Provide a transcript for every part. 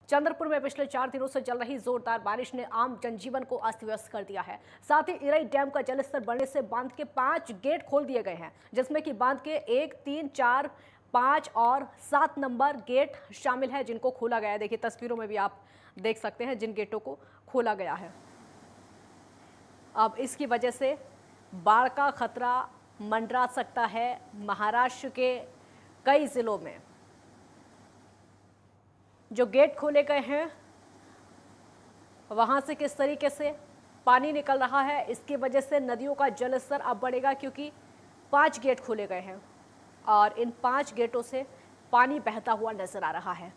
चंद्रपुर में पिछले 4 दिनों से चल रही जोरदार बारिश ने आम जनजीवन को अस्त व्यस्त कर दिया है। साथ ही इरई डैम का जलस्तर बढ़ने से बांध के 5 गेट खोल दिए गए हैं, जिसमें कि बांध के 1, 3, 4, 5 और 7 नंबर गेट शामिल है, जिनको खोला गया है। देखिए तस्वीरों में भी आप देख सकते हैं जिन गेटों को खोला गया है। अब इसकी वजह से बाढ़ का खतरा मंडरा सकता है महाराष्ट्र के कई जिलों में। जो गेट खोले गए हैं वहां से किस तरीके से पानी निकल रहा है, इसकी वजह से नदियों का जलस्तर अब बढ़ेगा, क्योंकि 5 गेट खोले गए हैं और इन 5 गेटों से पानी बहता हुआ नजर आ रहा है।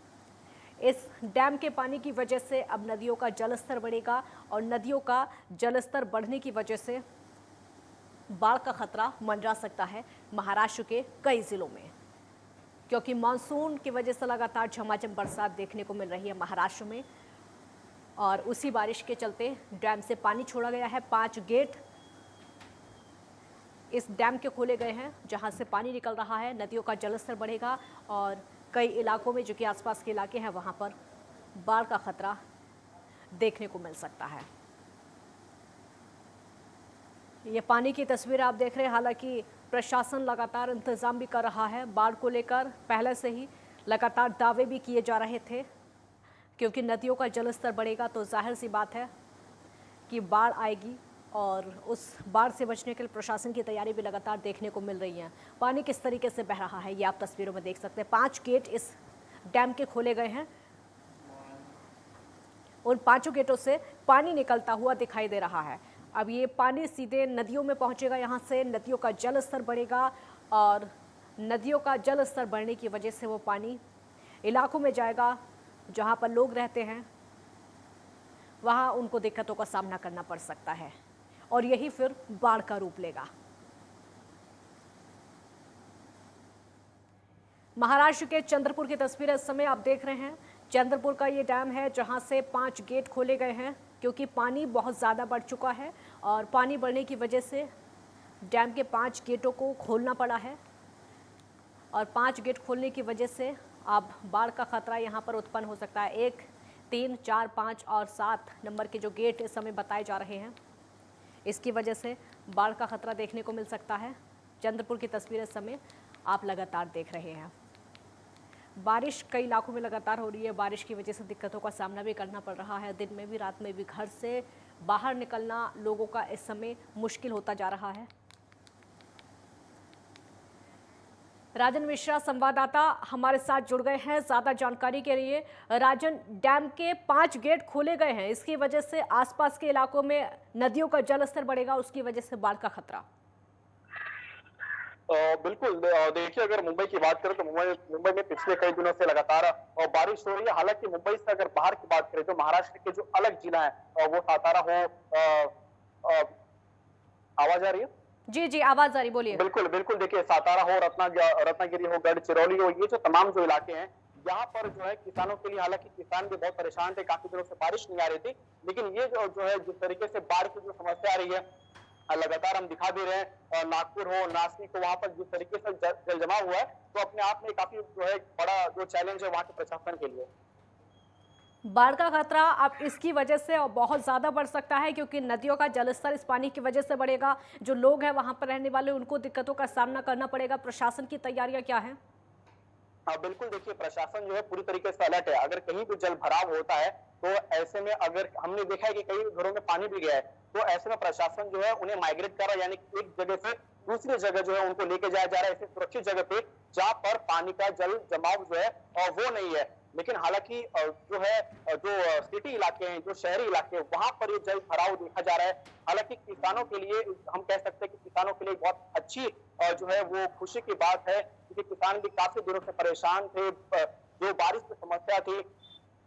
इस डैम के पानी की वजह से अब नदियों का जलस्तर बढ़ेगा और नदियों का जलस्तर बढ़ने की वजह से बाढ़ का खतरा मंडरा सकता है महाराष्ट्र के कई जिलों में, क्योंकि मानसून की वजह से लगातार झमाझम बरसात देखने को मिल रही है महाराष्ट्र में। और उसी बारिश के चलते डैम से पानी छोड़ा गया है। 5 गेट इस डैम के खोले गए हैं जहां से पानी निकल रहा है। नदियों का जलस्तर बढ़ेगा और कई इलाकों में, जो कि आसपास के इलाके हैं, वहां पर बाढ़ का खतरा देखने को मिल सकता है। ये पानी की तस्वीर आप देख रहे हैं। हालांकि प्रशासन लगातार इंतजाम भी कर रहा है। बाढ़ को लेकर पहले से ही लगातार दावे भी किए जा रहे थे, क्योंकि नदियों का जलस्तर बढ़ेगा तो जाहिर सी बात है कि बाढ़ आएगी और उस बाढ़ से बचने के लिए प्रशासन की तैयारी भी लगातार देखने को मिल रही है। पानी किस तरीके से बह रहा है ये आप तस्वीरों में देख सकते हैं। 5 गेट इस डैम के खोले गए हैं। उन 5 गेटों से पानी निकलता हुआ दिखाई दे रहा है। अब ये पानी सीधे नदियों में पहुंचेगा, यहाँ से नदियों का जल स्तर बढ़ेगा और नदियों का जल स्तर बढ़ने की वजह से वो पानी इलाकों में जाएगा जहाँ पर लोग रहते हैं, वहाँ उनको दिक्कतों का सामना करना पड़ सकता है और यही फिर बाढ़ का रूप लेगा। महाराष्ट्र के चंद्रपुर की तस्वीर इस समय आप देख रहे हैं। चंद्रपुर का ये डैम है जहाँ से 5 गेट खोले गए हैं, क्योंकि पानी बहुत ज़्यादा बढ़ चुका है और पानी बढ़ने की वजह से डैम के 5 गेटों को खोलना पड़ा है और 5 गेट खोलने की वजह से अब बाढ़ का खतरा यहाँ पर उत्पन्न हो सकता है। 1, 3, 4, 5 और 7 नंबर के जो गेट इस समय बताए जा रहे हैं, इसकी वजह से बाढ़ का खतरा देखने को मिल सकता है। चंद्रपुर की तस्वीर इस समय आप लगातार देख रहे हैं। बारिश कई इलाकों में लगातार हो रही है। बारिश की वजह से दिक्कतों का सामना भी करना पड़ रहा है। दिन में भी, रात में भी घर से बाहर निकलना लोगों का इस समय मुश्किल होता जा रहा है। राजन मिश्रा संवाददाता हमारे साथ जुड़ गए हैं ज्यादा जानकारी के लिए। राजन, डैम के 5 गेट खोले गए हैं, इसकी वजह से आसपास के इलाकों में नदियों का जलस्तर बढ़ेगा, उसकी वजह से बाढ़ का खतरा। बिल्कुल। देखिए, अगर मुंबई की बात करें तो मुंबई में पिछले कई दिनों से लगातार बारिश हो रही है। हालांकि मुंबई से अगर बाहर की बात करें तो महाराष्ट्र के जो अलग जिला है, वो सातारा हो, आवाज आ रही है? जी जी, आवाज आ रही, बोलिए। बिल्कुल बिल्कुल। देखिए, सातारा हो, रत्नागिरी हो, गढ़चिरौली हो, ये जो तमाम जो इलाके हैं, यहाँ पर जो है किसानों के लिए, हालांकि किसान भी बहुत परेशान थे, काफी दिनों से बारिश नहीं आ रही थी, लेकिन ये जो है जिस तरीके से बाढ़ की जो समस्या आ रही है, लगातार हम दिखा दे रहे हैं। नागपुर हो, नासिक हो, वहां पर जिस तरीके से जल जमा हुआ है, तो अपने आप में काफी जो है बड़ा जो चैलेंज है वहां के प्रशासन के लिए। बाढ़ का खतरा अब इसकी वजह से और बहुत ज़्यादा बढ़ सकता है, क्योंकि नदियों का जलस्तर इस पानी की वजह से बढ़ेगा। जो लोग हैं वहां पर रहने वाले, उनको दिक्कतों का सामना करना पड़ेगा। प्रशासन की तैयारियां क्या हैं? हाँ बिल्कुल। देखिए, प्रशासन जो है पूरी तरीके से अलर्ट है। अगर कहीं भी जल भराव होता है तो ऐसे में, अगर हमने देखा है कि कई घरों में पानी भी गया है, तो ऐसे में प्रशासन जो है उन्हें माइग्रेट कर रहा है, यानी कि एक जगह से दूसरी जगह जो है उनको लेके जाया जा रहा है, ऐसे सुरक्षित जगह पे जहां पर पानी का जल जमाव जो है और वो नहीं है। लेकिन हालांकि जो है जो सिटी इलाके हैं, जो शहरी इलाके हैं, वहां पर ये जल भराव देखा जा रहा है। हालांकि किसानों के लिए, हम कह सकते हैं कि किसानों के लिए बहुत अच्छी जो है वो खुशी की बात है, क्योंकि किसान भी काफी दिनों से परेशान थे। जो बारिश की समस्या थी,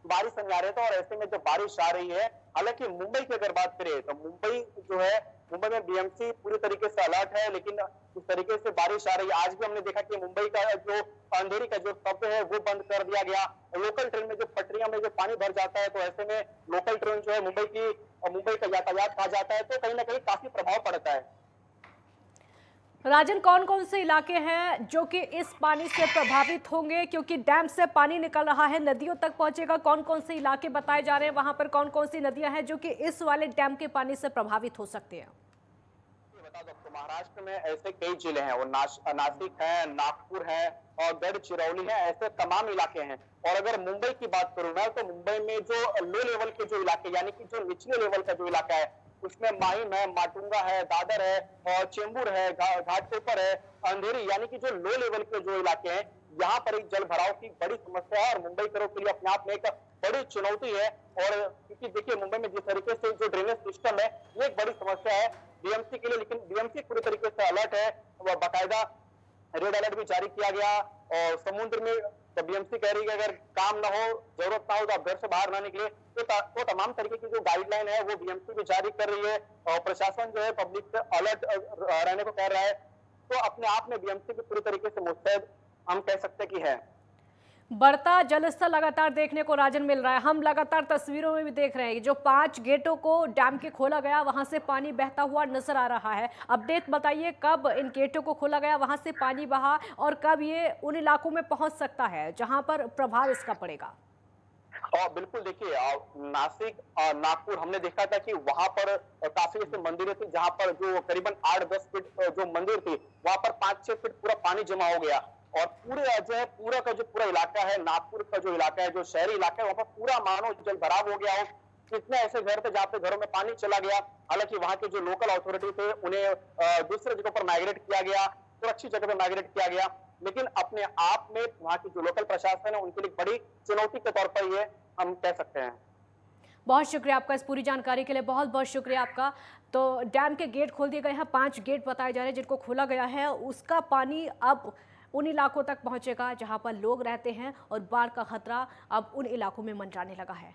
बारिश नहीं आ रही था, और ऐसे में जब बारिश आ रही है, हालांकि मुंबई की अगर बात करें तो मुंबई जो है, मुंबई में बीएमसी पूरी तरीके से अलर्ट है, लेकिन जिस तरीके से बारिश आ रही है, आज भी हमने देखा कि मुंबई का जो अंधेरी का जो शब्द है वो बंद कर दिया गया। लोकल ट्रेन में जो पटरियां में जो पानी भर जाता है, तो ऐसे में लोकल ट्रेन जो है मुंबई का यातायात कहा जाता है, तो कहीं ना कहीं काफी प्रभाव पड़ता है। राजन, कौन कौन से इलाके हैं जो कि इस पानी से प्रभावित होंगे, क्योंकि डैम से पानी निकल रहा है, नदियों तक पहुंचेगा? कौन कौन से इलाके बताए जा रहे हैं, वहां पर कौन कौन सी नदियां हैं जो कि इस वाले डैम के पानी से प्रभावित हो सकती हैं? बता दो, तो महाराष्ट्र में ऐसे कई जिले हैं, वो नासिक है, नागपुर है और गढ़चिरौली है, ऐसे तमाम इलाके हैं। और अगर मुंबई की बात करूं मैं, तो मुंबई में जो लो लेवल के जो इलाके, यानी कि जो निचले लेवल का जो इलाका है, उसमें माहिम है, माटुंगा है, दादर है और चेंबूर है, घाटकोपर है, अंधेरी, यानी कि जो लो लेवल के जो इलाके हैं, यहाँ पर एक जल भराव की बड़ी समस्या है और मुंबई करो के लिए अपने आप में एक बड़ी चुनौती है। और क्योंकि देखिए, मुंबई में जिस तरीके से जो ड्रेनेज सिस्टम है, ये एक बड़ी समस्या है बीएमसी के लिए, लेकिन बीएमसी पूरी तरीके से अलर्ट है। वह बाकायदा रेड अलर्ट भी जारी किया गया और समुद्र में बीएमसी कह रही है अगर काम ना हो, जरूरत ना हो तो आप घर से बाहर ना निकले। तो तमाम तरीके की जो गाइडलाइन है वो बीएमसी भी जारी कर रही है और प्रशासन जो है पब्लिक से अलर्ट रहने को कह रहा है। तो अपने आप में बीएमसी भी पूरी तरीके से मुस्तैद हम कह सकते कि है। बढ़ता जलस्तर लगातार देखने को राजन मिल रहा है। हम लगातार तस्वीरों में भी देख रहे हैं कि जो 5 गेटों को डैम के खोला गया, वहां से पानी बहता हुआ नजर आ रहा है। अपडेट बताइए, कब इन गेटों को खोला गया, वहां से पानी बहा और कब ये उन इलाकों में पहुंच सकता है जहां पर प्रभाव इसका पड़ेगा? और बिल्कुल देखिए, नासिक और नागपुर हमने देखा था कि वहां पर काफी ऐसे मंदिरें थी जहां पर जो करीबन 8-10 फीट जो मंदिर थी, वहां पर 5-6 फीट पूरा पानी जमा हो गया। और पूरे जो है पूरा का जो पूरा इलाका है, नागपुर का जो इलाका है, जो शहरी इलाका है, वहां पर पूरा मानो जल भराव हो गया हो। कितने ऐसे घर थे जहाँ पे घरों में पानी चला गया। हालांकि वहां के जो लोकल अथॉरिटी थे उन्हें दूसरे जगह पर माइग्रेट किया गया, सुरक्षित जगह पर माइग्रेट किया गया। लेकिन अपने आप में वहां की जो लोकल प्रशासन है उनके लिए बड़ी चुनौती के तौर पर ये हम कह सकते हैं। बहुत शुक्रिया आपका इस पूरी जानकारी के लिए, बहुत बहुत शुक्रिया आपका। तो डैम के गेट खोल दिए गए हैं, 5 गेट बताए जा रहे हैं जिनको खोला गया है। उसका पानी अब उन इलाकों तक पहुंचेगा जहां पर लोग रहते हैं और बाढ़ का खतरा अब उन इलाकों में मंडराने लगा है।